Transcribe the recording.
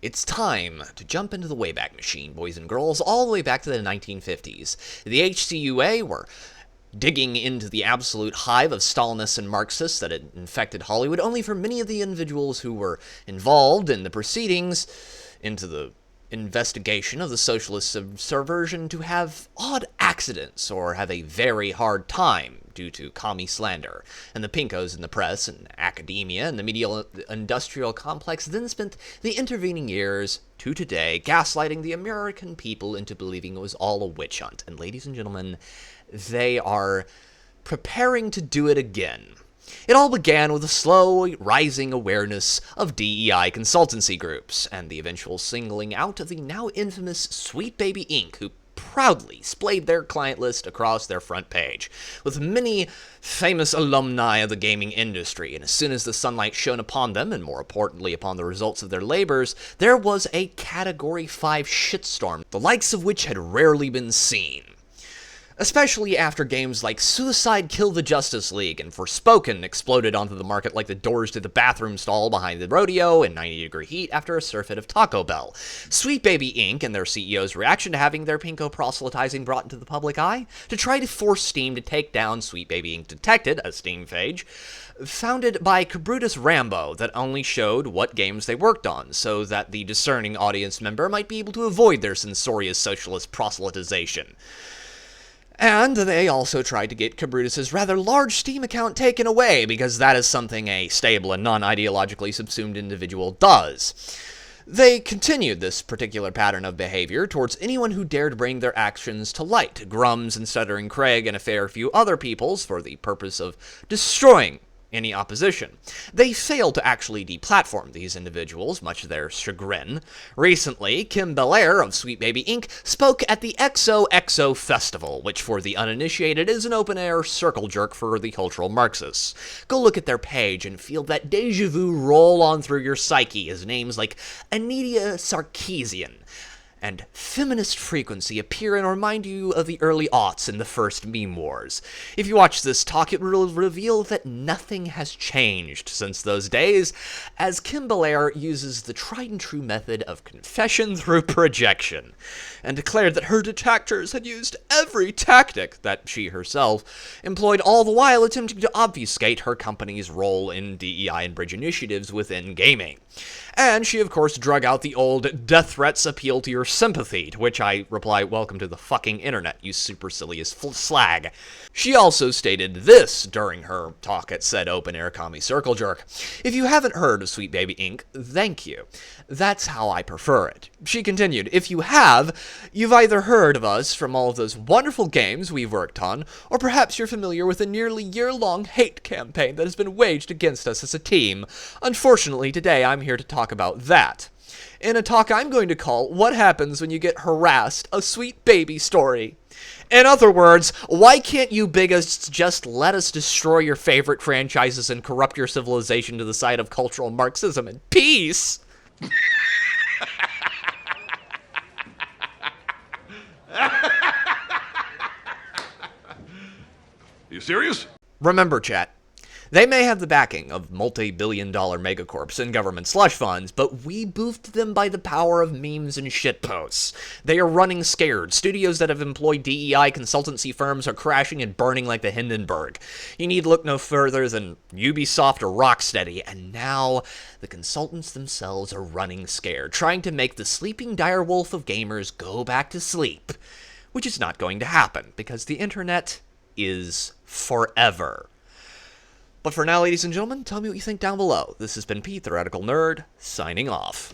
It's time to jump into the Wayback Machine, boys and girls, all the way back to the 1950s. The HCUA were digging into the absolute hive of Stalinists and Marxists that had infected Hollywood, only for many of the individuals who were involved in the proceedings into the investigation of the socialist subversion to have odd accidents or have a very hard time due to commie slander. And the pinkos in the press and academia and the media industrial complex then spent the intervening years to today gaslighting the American people into believing it was all a witch hunt. And ladies and gentlemen, they are preparing to do it again. It all began with a slow, rising awareness of DEI consultancy groups, and the eventual singling out of the now infamous Sweet Baby Inc., who proudly splayed their client list across their front page, with many famous alumni of the gaming industry, and as soon as the sunlight shone upon them, and more importantly upon the results of their labors, there was a Category 5 shitstorm, the likes of which had rarely been seen. Especially after games like Suicide Kill the Justice League and Forspoken exploded onto the market like the doors to the bathroom stall behind the rodeo in 90-degree heat after a surfeit of Taco Bell. Sweet Baby Inc. and their CEO's reaction to having their pinko proselytizing brought into the public eye to try to force Steam to take down Sweet Baby Inc. Detected, a Steam page, founded by Brutus Rambo that only showed what games they worked on, so that the discerning audience member might be able to avoid their censorious socialist proselytization. And they also tried to get Cabrutus's rather large Steam account taken away, because that is something a stable and non-ideologically subsumed individual does. They continued this particular pattern of behavior towards anyone who dared bring their actions to light, Grums and Stuttering Craig and a fair few other peoples, for the purpose of destroying any opposition. They failed to actually deplatform these individuals, much to their chagrin. Recently, Kim Belair of Sweet Baby Inc. spoke at the XOXO Festival, which for the uninitiated is an open-air circle jerk for the cultural Marxists. Go look at their page and feel that déjà vu roll on through your psyche as names like Anidia Sarkeesian and Feminist Frequency appear and remind you of the early aughts in the first meme wars. If you watch this talk, it will reveal that nothing has changed since those days, as Kim Belair uses the tried and true method of confession through projection, and declared that her detractors had used every tactic that she herself employed, all the while attempting to obfuscate her company's role in DEI and bridge initiatives within gaming. And she, of course, drug out the old death threats appeal to your sympathy, to which I reply, welcome to the fucking internet, you supercilious slag. She also stated this during her talk at said open-air commie circle jerk. If you haven't heard of Sweet Baby Inc., thank you. That's how I prefer it. She continued, if you have, you've either heard of us from all of those wonderful games we've worked on, or perhaps you're familiar with a nearly year-long hate campaign that has been waged against us as a team. Unfortunately, today I'm here to talk about that. In a talk I'm going to call What Happens When You Get Harassed, a Sweet Baby Story. In other words, why can't you bigots just let us destroy your favorite franchises and corrupt your civilization to the side of cultural Marxism in peace? You serious? Remember, chat, they may have the backing of multi-billion-dollar megacorps and government slush funds, but we boofed them by the power of memes and shitposts. They are running scared. Studios that have employed DEI consultancy firms are crashing and burning like the Hindenburg. You need look no further than Ubisoft or Rocksteady, and now the consultants themselves are running scared, trying to make the sleeping direwolf of gamers go back to sleep, which is not going to happen, because the internet is forever. But for now, ladies and gentlemen, tell me what you think down below. This has been Pete, Theoretical Nerd, signing off.